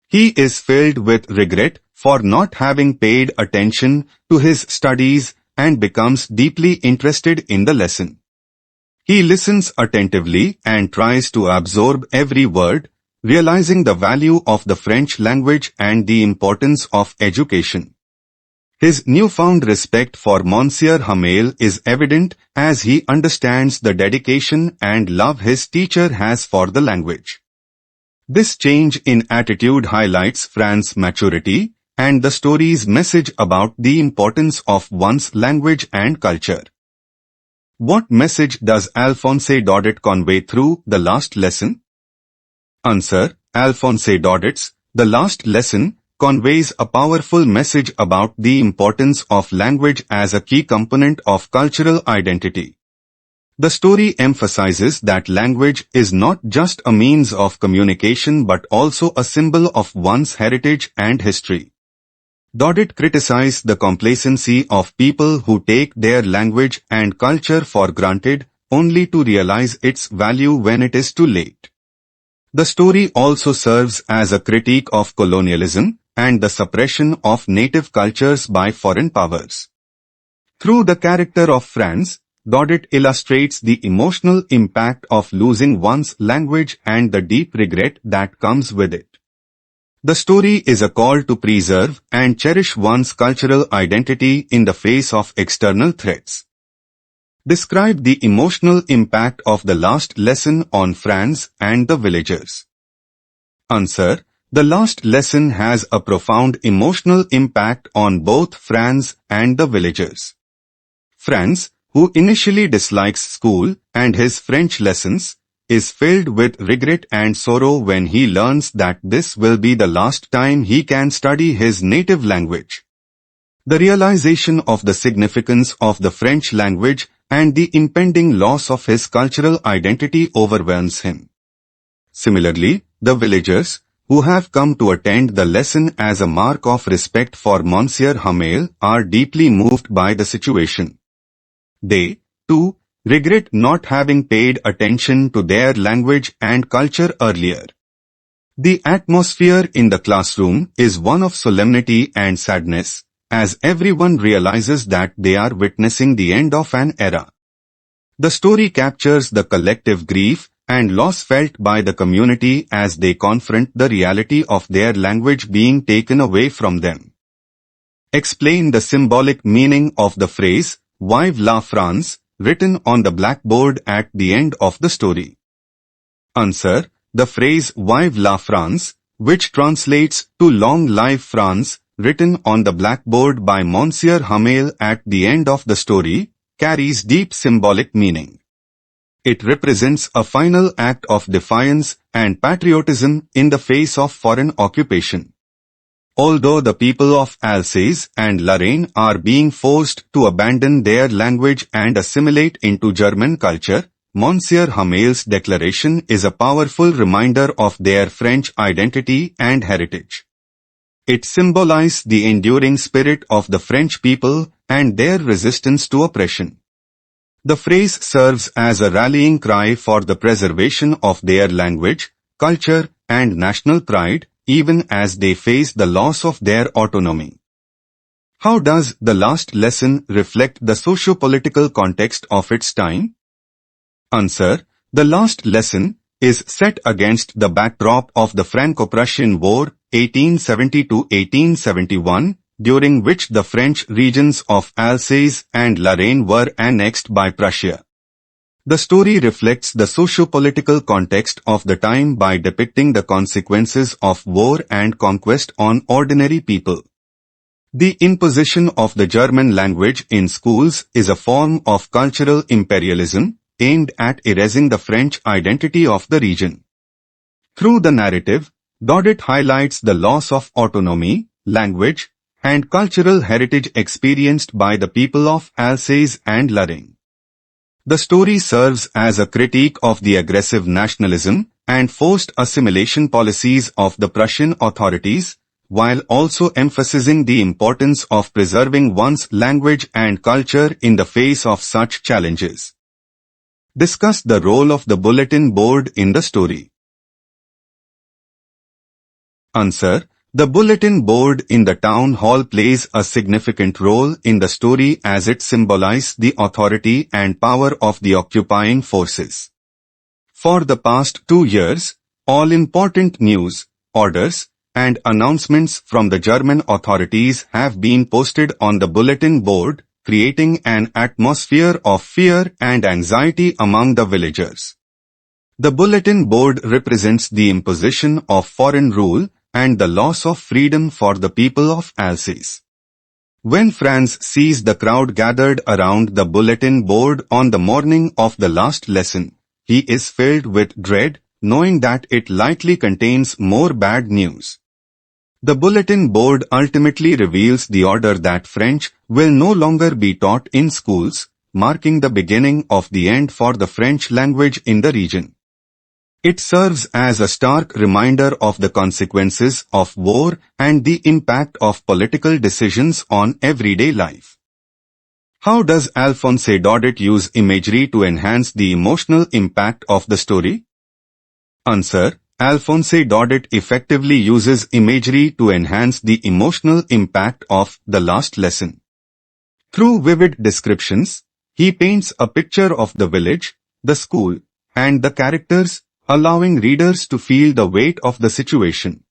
He is filled with regret for not having paid attention to his studies and becomes deeply interested in the lesson. He listens attentively and tries to absorb every word, realizing the value of the French language and the importance of education. His newfound respect for Monsieur Hamel is evident as he understands the dedication and love his teacher has for the language. This change in attitude highlights Franz's maturity and the story's message about the importance of one's language and culture. What message does Alphonse Daudet convey through the last lesson? Answer. Alphonse Daudet's The Last Lesson conveys a powerful message about the importance of language as a key component of cultural identity. The story emphasizes that language is not just a means of communication but also a symbol of one's heritage and history. Daudet criticized the complacency of people who take their language and culture for granted, only to realize its value when it is too late. The story also serves as a critique of colonialism and the suppression of native cultures by foreign powers. Through the character of Franz, Daudet illustrates the emotional impact of losing one's language and the deep regret that comes with it. The story is a call to preserve and cherish one's cultural identity in the face of external threats. Describe the emotional impact of the last lesson on Franz and the villagers. Answer. The last lesson has a profound emotional impact on both Franz and the villagers. Franz, who initially dislikes school and his French lessons, is filled with regret and sorrow when he learns that this will be the last time he can study his native language. The realization of the significance of the French language and the impending loss of his cultural identity overwhelms him. Similarly, the villagers, who have come to attend the lesson as a mark of respect for Monsieur Hamel, are deeply moved by the situation. They, too, regret not having paid attention to their language and culture earlier. The atmosphere in the classroom is one of solemnity and sadness, as everyone realizes that they are witnessing the end of an era. The story captures the collective grief and loss felt by the community as they confront the reality of their language being taken away from them. Explain the symbolic meaning of the phrase, Vive la France, written on the blackboard at the end of the story. Answer. The phrase Vive la France, which translates to Long Live France, written on the blackboard by Monsieur Hamel at the end of the story, carries deep symbolic meaning. It represents a final act of defiance and patriotism in the face of foreign occupation. Although the people of Alsace and Lorraine are being forced to abandon their language and assimilate into German culture, Monsieur Hamel's declaration is a powerful reminder of their French identity and heritage. It symbolizes the enduring spirit of the French people and their resistance to oppression. The phrase serves as a rallying cry for the preservation of their language, culture, and national pride, even as they face the loss of their autonomy. How does the last lesson reflect the socio-political context of its time? Answer. The last lesson is set against the backdrop of the Franco-Prussian War, 1870–1871, during which the French regions of Alsace and Lorraine were annexed by Prussia. The story reflects the socio-political context of the time by depicting the consequences of war and conquest on ordinary people. The imposition of the German language in schools is a form of cultural imperialism, aimed at erasing the French identity of the region. Through the narrative, Daudet highlights the loss of autonomy, language, and cultural heritage experienced by the people of Alsace and Lorraine. The story serves as a critique of the aggressive nationalism and forced assimilation policies of the Prussian authorities, while also emphasizing the importance of preserving one's language and culture in the face of such challenges. Discuss the role of the bulletin board in the story. Answer. The bulletin board in the town hall plays a significant role in the story as it symbolizes the authority and power of the occupying forces. For the past 2 years, all important news, orders, and announcements from the German authorities have been posted on the bulletin board, creating an atmosphere of fear and anxiety among the villagers. The bulletin board represents the imposition of foreign rule and the loss of freedom for the people of Alsace. When Franz sees the crowd gathered around the bulletin board on the morning of the last lesson, he is filled with dread, knowing that it likely contains more bad news. The bulletin board ultimately reveals the order that French will no longer be taught in schools, marking the beginning of the end for the French language in the region. It serves as a stark reminder of the consequences of war and the impact of political decisions on everyday life. How does Alphonse Daudet use imagery to enhance the emotional impact of the story? Answer. Alphonse Daudet effectively uses imagery to enhance the emotional impact of the last lesson. Through vivid descriptions, he paints a picture of the village, the school, and the characters, allowing readers to feel the weight of the situation.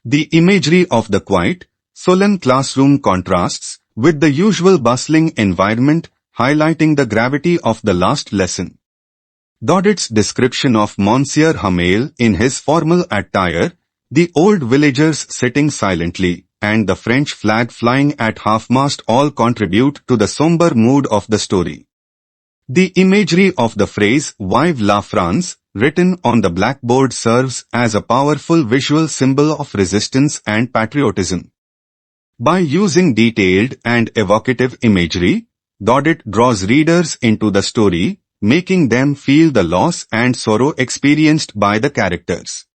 The imagery of the quiet, solemn classroom contrasts with the usual bustling environment, highlighting the gravity of the last lesson. Daudet's description of Monsieur Hamel in his formal attire, the old villagers sitting silently, and the French flag flying at half-mast all contribute to the somber mood of the story. The imagery of the phrase Vive la France, written on the blackboard, serves as a powerful visual symbol of resistance and patriotism. By using detailed and evocative imagery, Daudet draws readers into the story, making them feel the loss and sorrow experienced by the characters.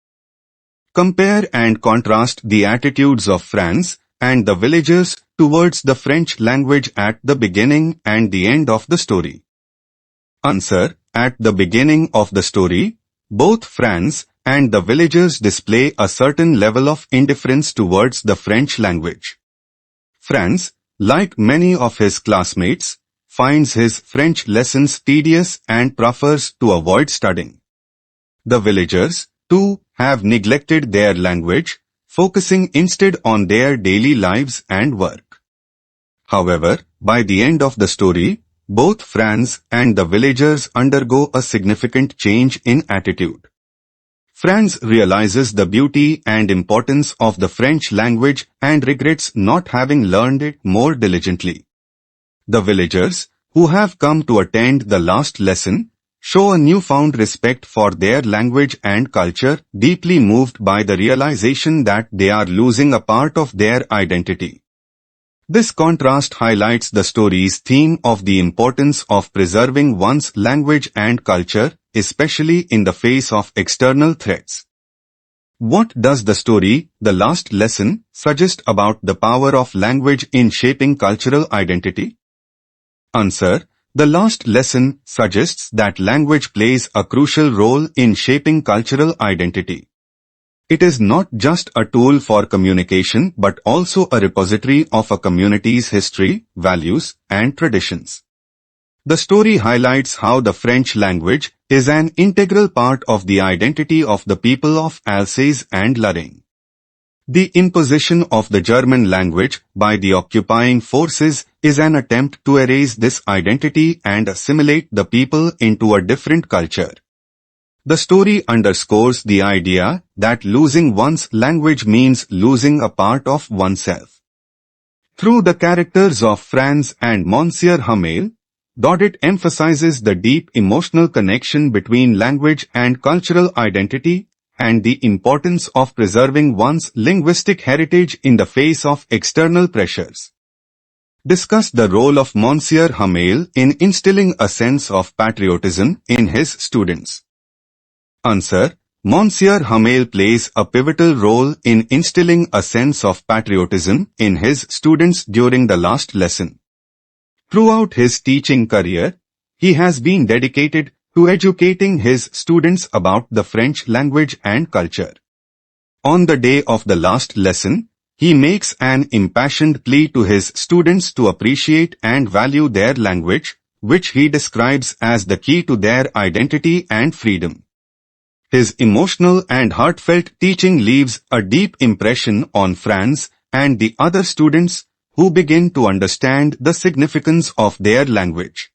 Compare and contrast the attitudes of Franz and the villagers towards the French language at the beginning and the end of the story. Answer. At the beginning of the story, both Franz and the villagers display a certain level of indifference towards the French language. Franz, like many of his classmates, finds his French lessons tedious and prefers to avoid studying. The villagers, too, have neglected their language, focusing instead on their daily lives and work. However, by the end of the story, both Franz and the villagers undergo a significant change in attitude. Franz realizes the beauty and importance of the French language and regrets not having learned it more diligently. The villagers, who have come to attend the last lesson, show a newfound respect for their language and culture, deeply moved by the realization that they are losing a part of their identity. This contrast highlights the story's theme of the importance of preserving one's language and culture, especially in the face of external threats. What does the story, The Last Lesson, suggest about the power of language in shaping cultural identity? Answer. The last lesson suggests that language plays a crucial role in shaping cultural identity. It is not just a tool for communication but also a repository of a community's history, values, and traditions. The story highlights how the French language is an integral part of the identity of the people of Alsace and Lorraine. The imposition of the German language by the occupying forces is an attempt to erase this identity and assimilate the people into a different culture. The story underscores the idea that losing one's language means losing a part of oneself. Through the characters of Franz and Monsieur Hamel, Daudet emphasizes the deep emotional connection between language and cultural identity and the importance of preserving one's linguistic heritage in the face of external pressures. Discuss the role of Monsieur Hamel in instilling a sense of patriotism in his students. Answer. Monsieur Hamel plays a pivotal role in instilling a sense of patriotism in his students during the last lesson. Throughout his teaching career, he has been dedicated to educating his students about the French language and culture. On the day of the last lesson, he makes an impassioned plea to his students to appreciate and value their language, which he describes as the key to their identity and freedom. His emotional and heartfelt teaching leaves a deep impression on Franz and the other students who begin to understand the significance of their language.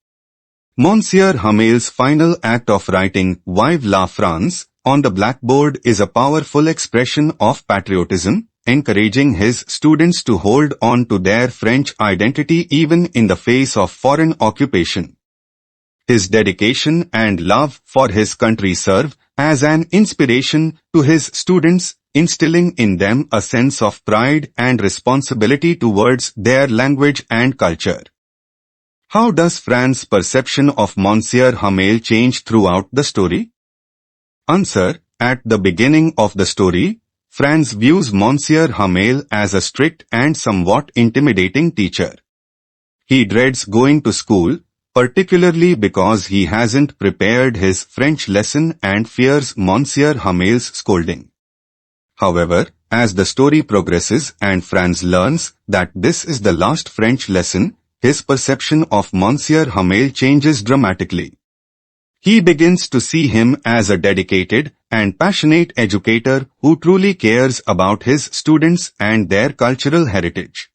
Monsieur Hamel's final act of writing Vive la France on the blackboard is a powerful expression of patriotism, encouraging his students to hold on to their French identity even in the face of foreign occupation. His dedication and love for his country serve as an inspiration to his students, instilling in them a sense of pride and responsibility towards their language and culture. How does Franz's perception of Monsieur Hamel change throughout the story? Answer. At the beginning of the story, Franz views Monsieur Hamel as a strict and somewhat intimidating teacher. He dreads going to school, particularly because he hasn't prepared his French lesson and fears Monsieur Hamel's scolding. However, as the story progresses and Franz learns that this is the last French lesson, his perception of Monsieur Hamel changes dramatically. He begins to see him as a dedicated and passionate educator who truly cares about his students and their cultural heritage.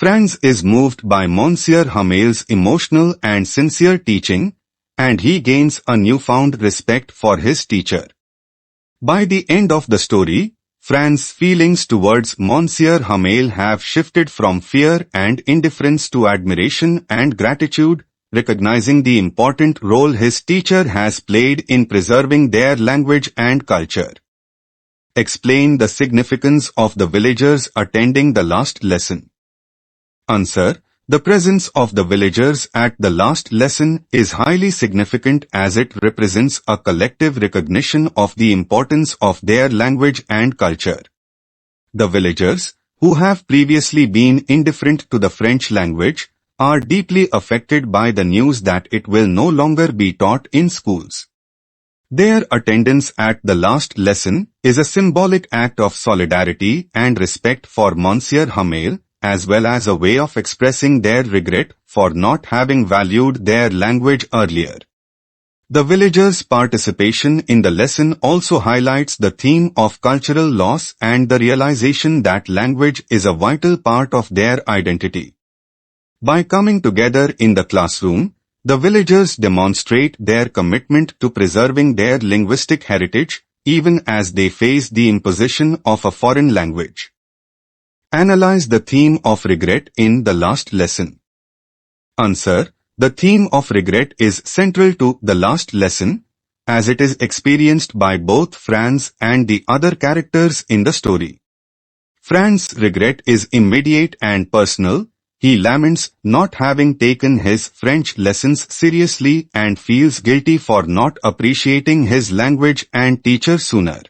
Franz is moved by Monsieur Hamel's emotional and sincere teaching, and he gains a newfound respect for his teacher. By the end of the story, Franz's feelings towards Monsieur Hamel have shifted from fear and indifference to admiration and gratitude, recognizing the important role his teacher has played in preserving their language and culture. Explain the significance of the villagers attending the last lesson. Answer. The presence of the villagers at the last lesson is highly significant as it represents a collective recognition of the importance of their language and culture. The villagers, who have previously been indifferent to the French language, are deeply affected by the news that it will no longer be taught in schools. Their attendance at the last lesson is a symbolic act of solidarity and respect for Monsieur Hamel, as well as a way of expressing their regret for not having valued their language earlier. The villagers' participation in the lesson also highlights the theme of cultural loss and the realization that language is a vital part of their identity. By coming together in the classroom, the villagers demonstrate their commitment to preserving their linguistic heritage, even as they face the imposition of a foreign language. Analyze the theme of regret in the last lesson. Answer: the theme of regret is central to the last lesson, as it is experienced by both Franz and the other characters in the story. Franz's regret is immediate and personal. He laments not having taken his French lessons seriously and feels guilty for not appreciating his language and teacher sooner.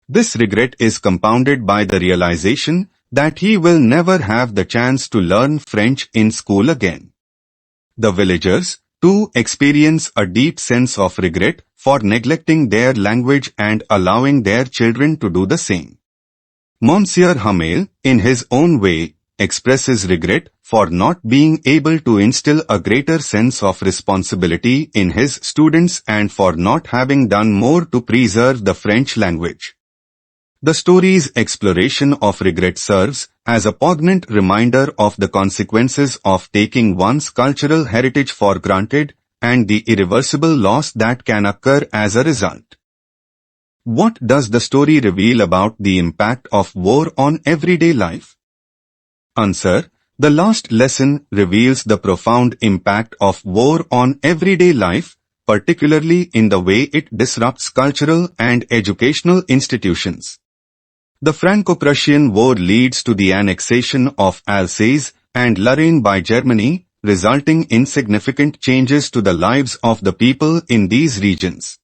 This regret is compounded by the realization that he will never have the chance to learn French in school again. The villagers, too, experience a deep sense of regret for neglecting their language and allowing their children to do the same. Monsieur Hamel, in his own way, expresses regret for not being able to instill a greater sense of responsibility in his students and for not having done more to preserve the French language. The story's exploration of regret serves as a poignant reminder of the consequences of taking one's cultural heritage for granted and the irreversible loss that can occur as a result. What does the story reveal about the impact of war on everyday life? Answer: the last lesson reveals the profound impact of war on everyday life, particularly in the way it disrupts cultural and educational institutions. The Franco-Prussian War leads to the annexation of Alsace and Lorraine by Germany, resulting in significant changes to the lives of the people in these regions.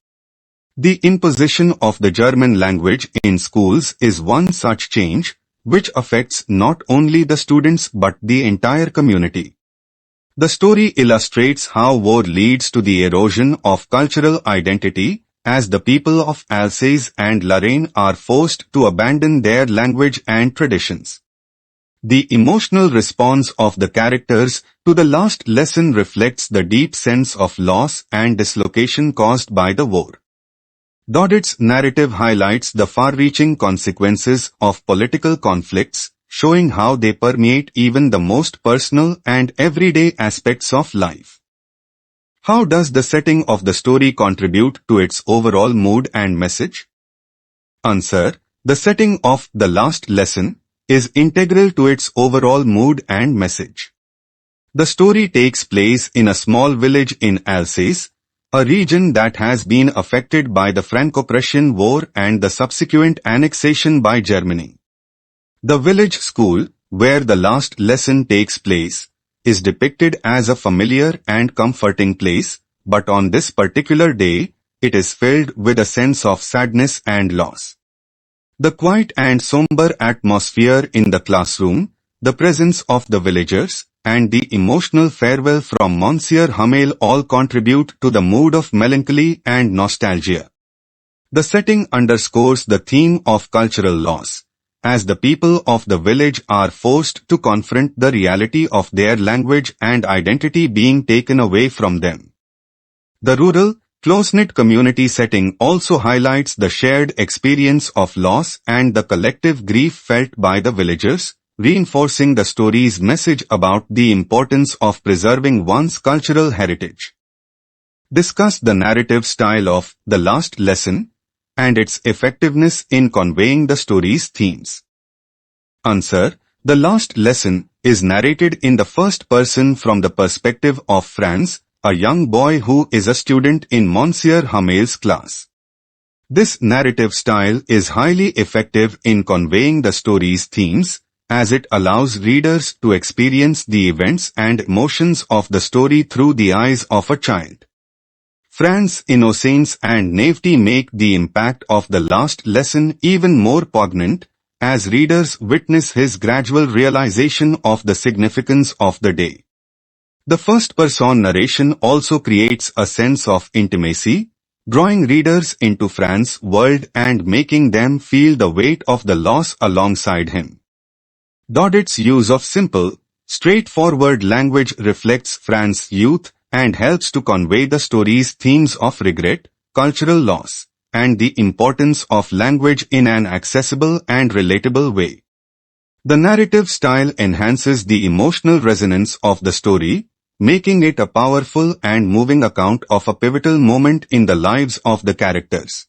The imposition of the German language in schools is one such change, which affects not only the students but the entire community. The story illustrates how war leads to the erosion of cultural identity, as the people of Alsace and Lorraine are forced to abandon their language and traditions. The emotional response of the characters to the last lesson reflects the deep sense of loss and dislocation caused by the war. Daudet's narrative highlights the far-reaching consequences of political conflicts, showing how they permeate even the most personal and everyday aspects of life. How does the setting of the story contribute to its overall mood and message? Answer: the setting of the last lesson is integral to its overall mood and message. The story takes place in a small village in Alsace, a region that has been affected by the Franco-Prussian War and the subsequent annexation by Germany. The village school, where the last lesson takes place, is depicted as a familiar and comforting place, but on this particular day, it is filled with a sense of sadness and loss. The quiet and somber atmosphere in the classroom, the presence of the villagers, and the emotional farewell from Monsieur Hamel all contribute to the mood of melancholy and nostalgia. The setting underscores the theme of cultural loss, as the people of the village are forced to confront the reality of their language and identity being taken away from them. The rural, close-knit community setting also highlights the shared experience of loss and the collective grief felt by the villagers, reinforcing the story's message about the importance of preserving one's cultural heritage. Discuss the narrative style of The Last Lesson and its effectiveness in conveying the story's themes. Answer: The Last Lesson is narrated in the first person from the perspective of Franz, a young boy who is a student in Monsieur Hamel's class. This narrative style is highly effective in conveying the story's themes, as it allows readers to experience the events and emotions of the story through the eyes of a child. Franz's innocence and naivety make the impact of the last lesson even more poignant, as readers witness his gradual realization of the significance of the day. The first-person narration also creates a sense of intimacy, drawing readers into Franz's world and making them feel the weight of the loss alongside him. Daudet's use of simple, straightforward language reflects Franz's youth and helps to convey the story's themes of regret, cultural loss, and the importance of language in an accessible and relatable way. The narrative style enhances the emotional resonance of the story, making it a powerful and moving account of a pivotal moment in the lives of the characters.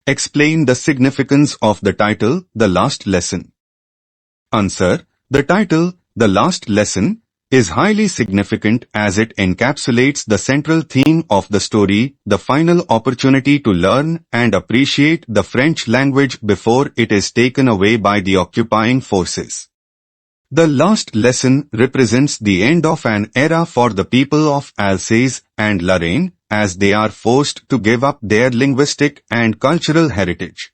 Explain the significance of the title, The Last Lesson. Answer: the title, The Last Lesson, is highly significant as it encapsulates the central theme of the story, the final opportunity to learn and appreciate the French language before it is taken away by the occupying forces. The last lesson represents the end of an era for the people of Alsace and Lorraine, as they are forced to give up their linguistic and cultural heritage.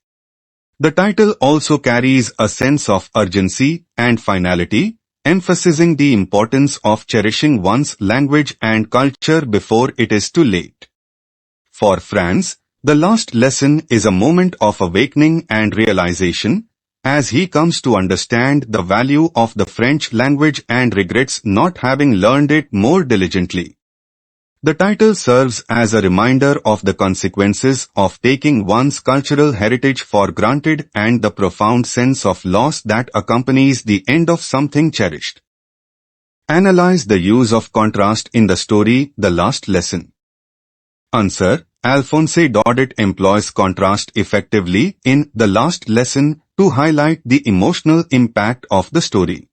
The title also carries a sense of urgency and finality, emphasizing the importance of cherishing one's language and culture before it is too late. For Franz, the last lesson is a moment of awakening and realization, as he comes to understand the value of the French language and regrets not having learned it more diligently. The title serves as a reminder of the consequences of taking one's cultural heritage for granted and the profound sense of loss that accompanies the end of something cherished. Analyze the use of contrast in the story, The Last Lesson. Answer: Alphonse Daudet employs contrast effectively in The Last Lesson to highlight the emotional impact of the story.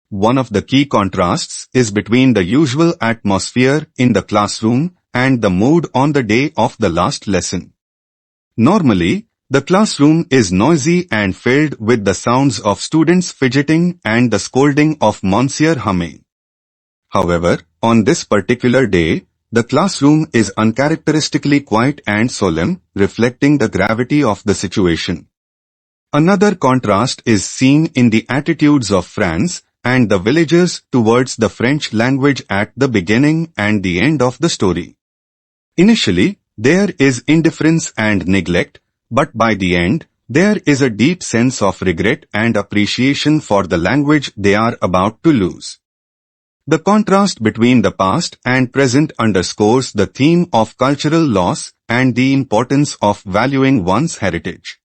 One of the key contrasts is between the usual atmosphere in the classroom and the mood on the day of the last lesson. Normally, the classroom is noisy and filled with the sounds of students fidgeting and the scolding of Monsieur Hamel. However, on this particular day, the classroom is uncharacteristically quiet and solemn, reflecting the gravity of the situation. Another contrast is seen in the attitudes of Franz and the villagers towards the French language at the beginning and the end of the story. Initially, there is indifference and neglect, but by the end, there is a deep sense of regret and appreciation for the language they are about to lose. The contrast between the past and present underscores the theme of cultural loss and the importance of valuing one's heritage.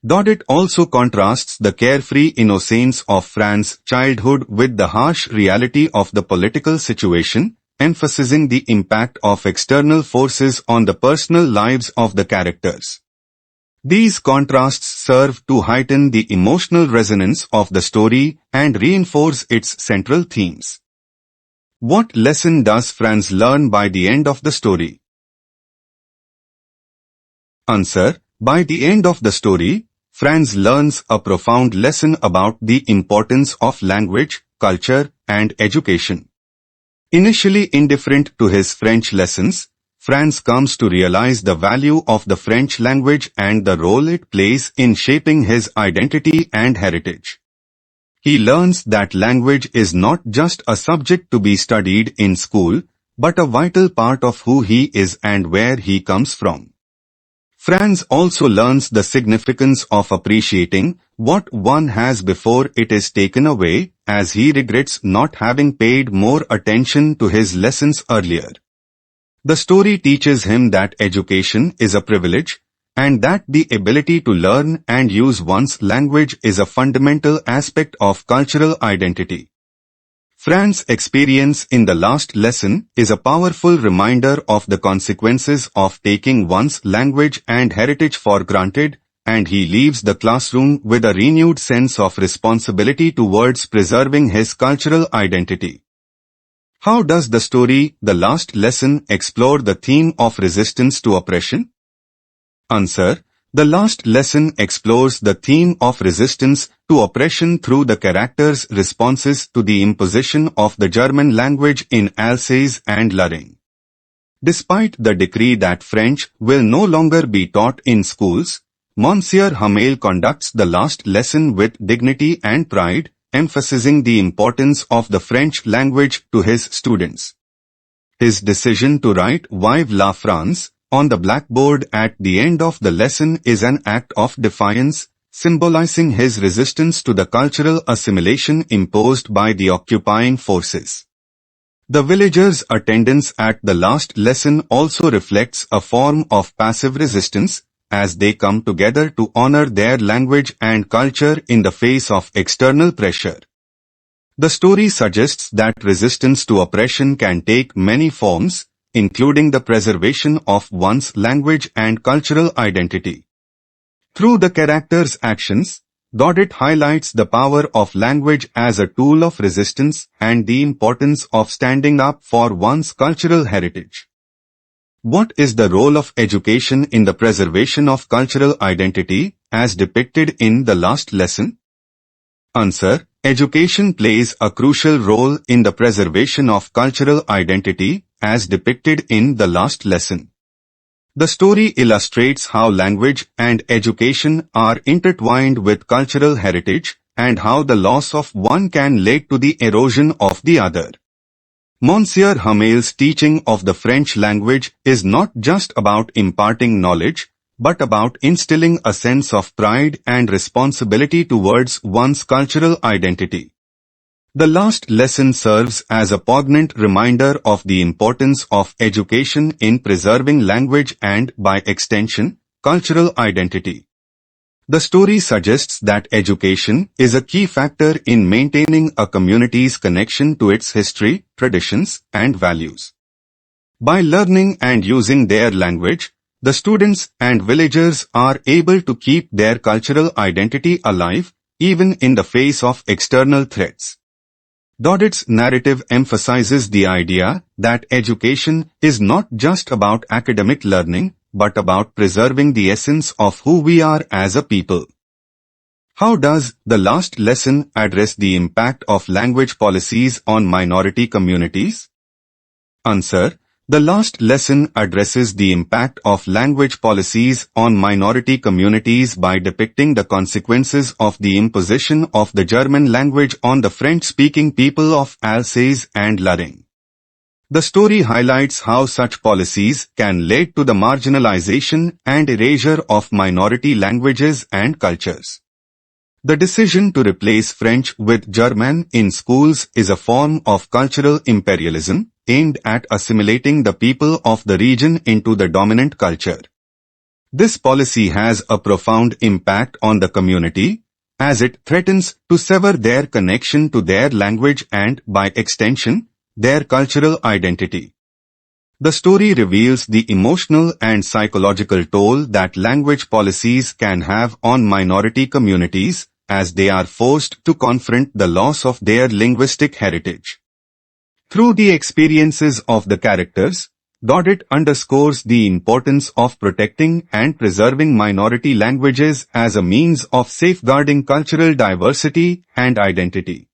Daudet also contrasts the carefree innocence of Franz's childhood with the harsh reality of the political situation, emphasizing the impact of external forces on the personal lives of the characters. These contrasts serve to heighten the emotional resonance of the story and reinforce its central themes. What lesson does Franz learn by the end of the story? Answer: by the end of the story, Franz learns a profound lesson about the importance of language, culture, and education. Initially indifferent to his French lessons, Franz comes to realize the value of the French language and the role it plays in shaping his identity and heritage. He learns that language is not just a subject to be studied in school, but a vital part of who he is and where he comes from. Franz also learns the significance of appreciating what one has before it is taken away, as he regrets not having paid more attention to his lessons earlier. The story teaches him that education is a privilege, and that the ability to learn and use one's language is a fundamental aspect of cultural identity. Franz's experience in the last lesson is a powerful reminder of the consequences of taking one's language and heritage for granted, and he leaves the classroom with a renewed sense of responsibility towards preserving his cultural identity. How does the story, The Last Lesson, explore the theme of resistance to oppression? Answer: The Last Lesson explores the theme of resistance to oppression through the characters' responses to the imposition of the German language in Alsace and Lorraine. Despite the decree that French will no longer be taught in schools, Monsieur Hamel conducts the last lesson with dignity and pride, emphasizing the importance of the French language to his students. His decision to write Vive la France on the blackboard at the end of the lesson is an act of defiance, symbolizing his resistance to the cultural assimilation imposed by the occupying forces. The villagers' attendance at the last lesson also reflects a form of passive resistance, as they come together to honor their language and culture in the face of external pressure. The story suggests that resistance to oppression can take many forms, including the preservation of one's language and cultural identity. Through the characters' actions, Daudet highlights the power of language as a tool of resistance and the importance of standing up for one's cultural heritage. What is the role of education in the preservation of cultural identity, as depicted in the last lesson? Answer: Education plays a crucial role in the preservation of cultural identity, as depicted in the last lesson. The story illustrates how language and education are intertwined with cultural heritage, and how the loss of one can lead to the erosion of the other. Monsieur Hamel's teaching of the French language is not just about imparting knowledge, but about instilling a sense of pride and responsibility towards one's cultural identity. The last lesson serves as a poignant reminder of the importance of education in preserving language and, by extension, cultural identity. The story suggests that education is a key factor in maintaining a community's connection to its history, traditions, and values. By learning and using their language, the students and villagers are able to keep their cultural identity alive, even in the face of external threats. Daudet's narrative emphasizes the idea that education is not just about academic learning, but about preserving the essence of who we are as a people. How does the last lesson address the impact of language policies on minority communities? Answer: The last lesson addresses the impact of language policies on minority communities by depicting the consequences of the imposition of the German language on the French-speaking people of Alsace and Lorraine. The story highlights how such policies can lead to the marginalization and erasure of minority languages and cultures. The decision to replace French with German in schools is a form of cultural imperialism, aimed at assimilating the people of the region into the dominant culture. This policy has a profound impact on the community, as it threatens to sever their connection to their language and, by extension, their cultural identity. The story reveals the emotional and psychological toll that language policies can have on minority communities, as they are forced to confront the loss of their linguistic heritage. Through the experiences of the characters, Daudet underscores the importance of protecting and preserving minority languages as a means of safeguarding cultural diversity and identity.